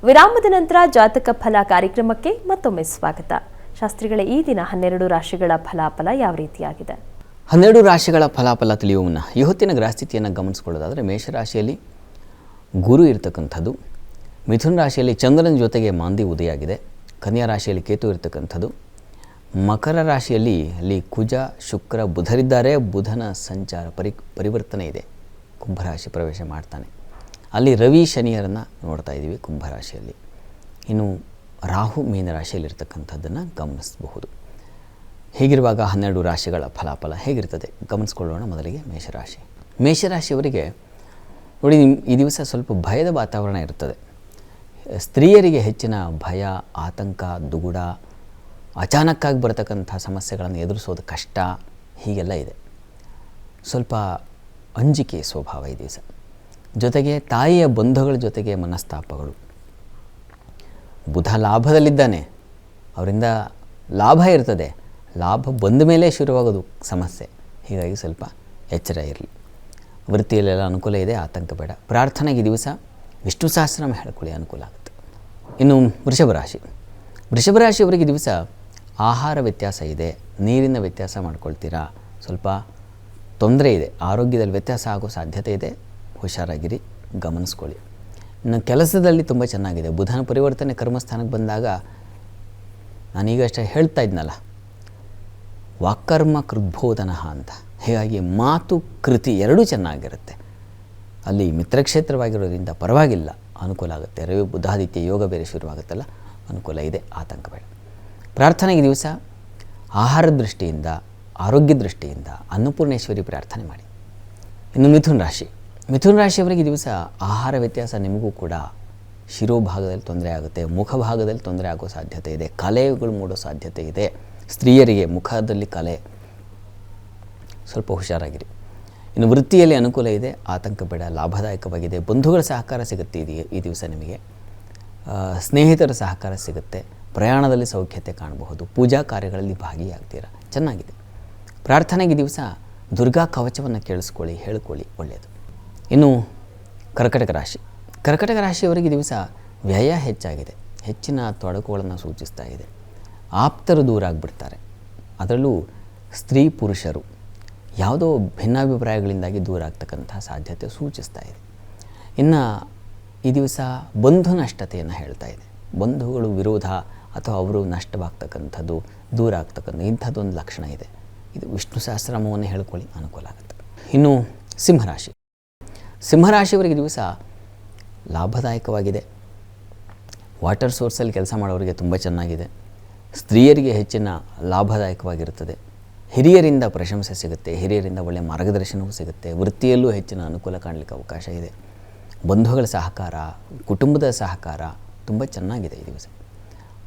ವಿರಾಮದ ನಂತರ ಜಾತಕ ಫಲ ಕಾರ್ಯಕ್ರಮಕ್ಕೆ ಮತ್ತೊಮ್ಮೆ ಸ್ವಾಗತ. ಶಾಸ್ತ್ರಿಗಳೇ, ಈ ದಿನ 12 ರಾಶಿಗಳ ಫಲಾಫಲ ಯಾವ ರೀತಿಯಾಗಿದೆ? 12 ರಾಶಿಗಳ ಫಲಾಫಲ ತಿಳಿಯುವ ಮುನ್ನ ಇವತ್ತಿನ ಗ್ರಹಸ್ಥಿತಿಯನ್ನು ಗಮನಿಸಿಕೊಳ್ಳೋದಾದರೆ ಮೇಷರಾಶಿಯಲ್ಲಿ ಗುರು ಇರತಕ್ಕಂಥದ್ದು, ಮಿಥುನ ರಾಶಿಯಲ್ಲಿ ಚಂದ್ರನ ಜೊತೆಗೆ ಮಾಂದಿ ಉದಯ ಆಗಿದೆ, ಕನ್ಯಾ ರಾಶಿಯಲ್ಲಿ ಕೇತು ಇರತಕ್ಕಂಥದ್ದು, ಮಕರ ರಾಶಿಯಲ್ಲಿ ಅಲ್ಲಿ ಕುಜ ಶುಕ್ರ ಬುಧರಿದ್ದಾರೆ, ಬುಧನ ಸಂಚಾರ ಪರಿವರ್ತನೆ ಇದೆ, ಕುಂಭರಾಶಿ ಪ್ರವೇಶ ಮಾಡ್ತಾನೆ. ಅಲ್ಲಿ ರವಿ ಶನಿಯರನ್ನು ನೋಡ್ತಾ ಇದ್ದೀವಿ ಕುಂಭರಾಶಿಯಲ್ಲಿ. ಇನ್ನು ರಾಹು ಮೀನರಾಶಿಯಲ್ಲಿರ್ತಕ್ಕಂಥದ್ದನ್ನು ಗಮನಿಸಬಹುದು. ಹೀಗಿರುವಾಗ 12 ರಾಶಿಗಳ ಫಲಾಫಲ ಹೇಗಿರ್ತದೆ ಗಮನಿಸ್ಕೊಳ್ಳೋಣ. ಮೊದಲಿಗೆ ಮೇಷರಾಶಿಯವರಿಗೆ ನೋಡಿ, ಈ ದಿವಸ ಸ್ವಲ್ಪ ಭಯದ ವಾತಾವರಣ ಇರ್ತದೆ. ಸ್ತ್ರೀಯರಿಗೆ ಹೆಚ್ಚಿನ ಭಯ, ಆತಂಕ, ದುಗುಡ, ಅಚಾನಕ್ಕಾಗಿ ಬರತಕ್ಕಂಥ ಸಮಸ್ಯೆಗಳನ್ನು ಎದುರಿಸೋದು ಕಷ್ಟ, ಹೀಗೆಲ್ಲ ಇದೆ. ಸ್ವಲ್ಪ ಅಂಜಿಕೆ ಸ್ವಭಾವ ಈ ದಿವಸ. ಜೊತೆಗೆ ತಾಯಿಯ ಬಂಧುಗಳ ಜೊತೆಗೆ ಮನಸ್ತಾಪಗಳು. ಬುಧ ಲಾಭದಲ್ಲಿದ್ದಾನೆ, ಅವರಿಂದ ಲಾಭ ಇರ್ತದೆ, ಲಾಭ ಬಂದ ಮೇಲೆ ಶುರುವಾಗೋದು ಸಮಸ್ಯೆ. ಹೀಗಾಗಿ ಸ್ವಲ್ಪ ಎಚ್ಚರ ಇರಲಿ. ವೃತ್ತಿಯಲ್ಲೆಲ್ಲ ಅನುಕೂಲ ಇದೆ, ಆತಂಕ ಬೇಡ. ಪ್ರಾರ್ಥನೆಗೆ ಈ ದಿವಸ ವಿಷ್ಣು ಸಹಸ್ರನಾಮ ಹೇಳ್ಕೊಳ್ಳಿ, ಅನುಕೂಲ ಆಗುತ್ತೆ. ಇನ್ನು ವೃಷಭರಾಶಿಯವರಿಗೆ ದಿವಸ ಆಹಾರ ವ್ಯತ್ಯಾಸ ಇದೆ, ನೀರಿನ ವ್ಯತ್ಯಾಸ ಮಾಡ್ಕೊಳ್ತೀರಾ, ಸ್ವಲ್ಪ ತೊಂದರೆ ಇದೆ, ಆರೋಗ್ಯದಲ್ಲಿ ವ್ಯತ್ಯಾಸ ಆಗೋ ಸಾಧ್ಯತೆ ಇದೆ, ಹುಷಾರಾಗಿರಿ, ಗಮನಿಸ್ಕೊಳ್ಳಿ. ಇನ್ನು ಕೆಲಸದಲ್ಲಿ ತುಂಬ ಚೆನ್ನಾಗಿದೆ. ಬುಧನ ಪರಿವರ್ತನೆ ಕರ್ಮಸ್ಥಾನಕ್ಕೆ ಬಂದಾಗ ನಾನೀಗಷ್ಟೇ ಹೇಳ್ತಾ ಇದ್ನಲ್ಲ, ವಾಕರ್ಮ ಕೃದ್ಬೋಧನ ಅಂತ. ಹೀಗಾಗಿ ಮಾತು ಕೃತಿ ಎರಡೂ ಚೆನ್ನಾಗಿರುತ್ತೆ. ಅಲ್ಲಿ ಮಿತ್ರಕ್ಷೇತ್ರವಾಗಿರೋದ್ರಿಂದ ಪರವಾಗಿಲ್ಲ, ಅನುಕೂಲ ಆಗುತ್ತೆ. ರವಿ ಬುಧಾದಿತ್ಯ ಯೋಗ ಬೇರೆ ಶುರುವಾಗುತ್ತಲ್ಲ, ಅನುಕೂಲ ಇದೆ, ಆತಂಕ ಬೇಡ. ಪ್ರಾರ್ಥನೆಗೆ ದಿವಸ ಆಹಾರ ದೃಷ್ಟಿಯಿಂದ, ಆರೋಗ್ಯ ದೃಷ್ಟಿಯಿಂದ ಅನ್ನಪೂರ್ಣೇಶ್ವರಿ ಪ್ರಾರ್ಥನೆ ಮಾಡಿ. ಇನ್ನು ಮಿಥುನ ರಾಶಿಯವರಿಗೆ ದಿವಸ ಆಹಾರ ವ್ಯತ್ಯಾಸ ನಿಮಗೂ ಕೂಡ ಶಿರೋಭಾಗದಲ್ಲಿ ತೊಂದರೆ ಆಗುತ್ತೆ, ಮುಖಭಾಗದಲ್ಲಿ ತೊಂದರೆ ಆಗೋ ಸಾಧ್ಯತೆ ಇದೆ, ಕಲೆಗಳು ಮೂಡೋ ಸಾಧ್ಯತೆ ಇದೆ. ಸ್ತ್ರೀಯರಿಗೆ ಮುಖದಲ್ಲಿ ಕಲೆ, ಸ್ವಲ್ಪ ಹುಷಾರಾಗಿರಿ. ಇನ್ನು ವೃತ್ತಿಯಲ್ಲಿ ಅನುಕೂಲ ಇದೆ, ಆತಂಕ ಬೇಡ, ಲಾಭದಾಯಕವಾಗಿದೆ. ಬಂಧುಗಳ ಸಹಕಾರ ಸಿಗುತ್ತೆ ಈ ದಿವಸ ನಿಮಗೆ, ಸ್ನೇಹಿತರ ಸಹಕಾರ ಸಿಗುತ್ತೆ, ಪ್ರಯಾಣದಲ್ಲಿ ಸೌಖ್ಯತೆ ಕಾಣಬಹುದು, ಪೂಜಾ ಕಾರ್ಯಗಳಲ್ಲಿ ಭಾಗಿಯಾಗ್ತೀರಾ, ಚೆನ್ನಾಗಿದೆ. ಪ್ರಾರ್ಥನೆಗೆ ದಿವಸ ದುರ್ಗಾ ಕವಚವನ್ನು ಕೇಳಿಸ್ಕೊಳ್ಳಿ, ಹೇಳ್ಕೊಳ್ಳಿ, ಒಳ್ಳೆಯದು. ಇನ್ನು ಕರ್ಕಟಕ ರಾಶಿಯವರಿಗೆ ದಿವಸ ವ್ಯಯ ಹೆಚ್ಚಾಗಿದೆ, ಹೆಚ್ಚಿನ ತೊಡಕುಗಳನ್ನು ಸೂಚಿಸ್ತಾ ಇದೆ. ಆಪ್ತರು ದೂರ ಆಗಿಬಿಡ್ತಾರೆ, ಅದರಲ್ಲೂ ಸ್ತ್ರೀ ಪುರುಷರು ಯಾವುದೋ ಭಿನ್ನಾಭಿಪ್ರಾಯಗಳಿಂದಾಗಿ ದೂರ ಆಗ್ತಕ್ಕಂಥ ಸಾಧ್ಯತೆ ಸೂಚಿಸ್ತಾ ಇದೆ. ಇನ್ನು ಈ ದಿವಸ ಬಂಧು ನಷ್ಟತೆಯನ್ನು ಹೇಳ್ತಾ ಇದೆ. ಬಂಧುಗಳು ವಿರೋಧ ಅಥವಾ ಅವರು ನಷ್ಟವಾಗ್ತಕ್ಕಂಥದ್ದು, ದೂರ ಆಗ್ತಕ್ಕಂಥ ಇಂಥದ್ದೊಂದು ಲಕ್ಷಣ ಇದೆ. ಇದು ವಿಷ್ಣು ಸಹಸ್ರನಾಮವನ್ನು ಹೇಳ್ಕೊಳ್ಳಿ, ಅನುಕೂಲ ಆಗುತ್ತೆ. ಇನ್ನು ಸಿಂಹರಾಶಿಯವರಿಗೆ ದಿವಸ ಲಾಭದಾಯಕವಾಗಿದೆ. ವಾಟರ್ ಸೋರ್ಸಲ್ಲಿ ಕೆಲಸ ಮಾಡೋರಿಗೆ ತುಂಬ ಚೆನ್ನಾಗಿದೆ. ಸ್ತ್ರೀಯರಿಗೆ ಹೆಚ್ಚಿನ ಲಾಭದಾಯಕವಾಗಿರುತ್ತದೆ. ಹಿರಿಯರಿಂದ ಪ್ರಶಂಸೆ ಸಿಗುತ್ತೆ, ಹಿರಿಯರಿಂದ ಒಳ್ಳೆಯ ಮಾರ್ಗದರ್ಶನವೂ ಸಿಗುತ್ತೆ. ವೃತ್ತಿಯಲ್ಲೂ ಹೆಚ್ಚಿನ ಅನುಕೂಲ ಕಾಣಲಿಕ್ಕೆ ಅವಕಾಶ ಇದೆ. ಬಂಧುಗಳ ಸಹಕಾರ, ಕುಟುಂಬದ ಸಹಕಾರ ತುಂಬ ಚೆನ್ನಾಗಿದೆ ಈ ದಿವಸ.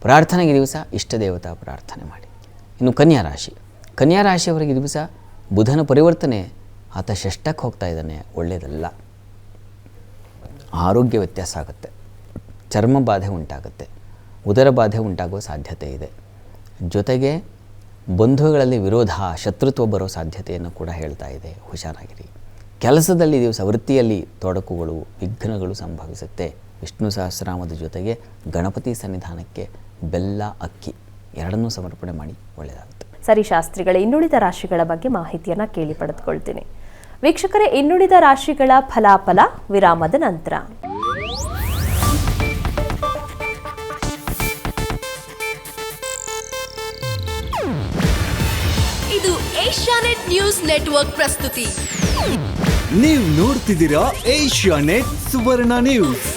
ಪ್ರಾರ್ಥನೆಗೆ ದಿವಸ ಇಷ್ಟ ದೇವತಾ ಪ್ರಾರ್ಥನೆ ಮಾಡಿ. ಇನ್ನು ಕನ್ಯಾ ರಾಶಿಯವರಿಗೆ ದಿವಸ ಬುಧನ ಪರಿವರ್ತನೆ, ಆತ ಷಷ್ಠಕ್ಕೆ ಹೋಗ್ತಾ ಇದ್ದಾನೆ, ಒಳ್ಳೆಯದಲ್ಲ. ಆರೋಗ್ಯ ವ್ಯತ್ಯಾಸ ಆಗುತ್ತೆ, ಚರ್ಮ ಬಾಧೆ ಉಂಟಾಗುತ್ತೆ, ಉದರ ಬಾಧೆ ಉಂಟಾಗುವ ಸಾಧ್ಯತೆ ಇದೆ. ಜೊತೆಗೆ ಬಂಧುಗಳಲ್ಲಿ ವಿರೋಧ, ಶತ್ರುತ್ವ ಬರೋ ಸಾಧ್ಯತೆಯನ್ನು ಕೂಡ ಹೇಳ್ತಾ ಇದೆ, ಹುಷಾರಾಗಿರಿ. ಕೆಲಸದಲ್ಲಿ ದಿವಸ ವೃತ್ತಿಯಲ್ಲಿ ತೊಡಕುಗಳು, ವಿಘ್ನಗಳು ಸಂಭವಿಸುತ್ತೆ. ವಿಷ್ಣು ಸಹಸ್ರನಾಮದ ಜೊತೆಗೆ ಗಣಪತಿ ಸನ್ನಿಧಾನಕ್ಕೆ ಬೆಲ್ಲ, ಅಕ್ಕಿ ಎರಡನ್ನೂ ಸಮರ್ಪಣೆ ಮಾಡಿ, ಒಳ್ಳೆಯದಾಗುತ್ತೆ. ಸರಿ ಶಾಸ್ತ್ರಿಗಳೇ, ಇನ್ನುಳಿದ ರಾಶಿಗಳ ಬಗ್ಗೆ ಮಾಹಿತಿಯನ್ನು ಕೇಳಿ ಪಡೆದುಕೊಳ್ತೀನಿ. ವೀಕ್ಷಕರೇ, ಇನ್ನುಳಿದ ರಾಶಿಗಳ ಫಲಾಫಲ ವಿರಾಮದ ನಂತರ. ಇದು ಏಷ್ಯಾನೆಟ್ ನ್ಯೂಸ್ ನೆಟ್ವರ್ಕ್ ಪ್ರಸ್ತುತಿ. ನೀವು ನೋಡ್ತಿದ್ದೀರಾ ಏಷ್ಯಾನೆಟ್ ಸುವರ್ಣ ನ್ಯೂಸ್.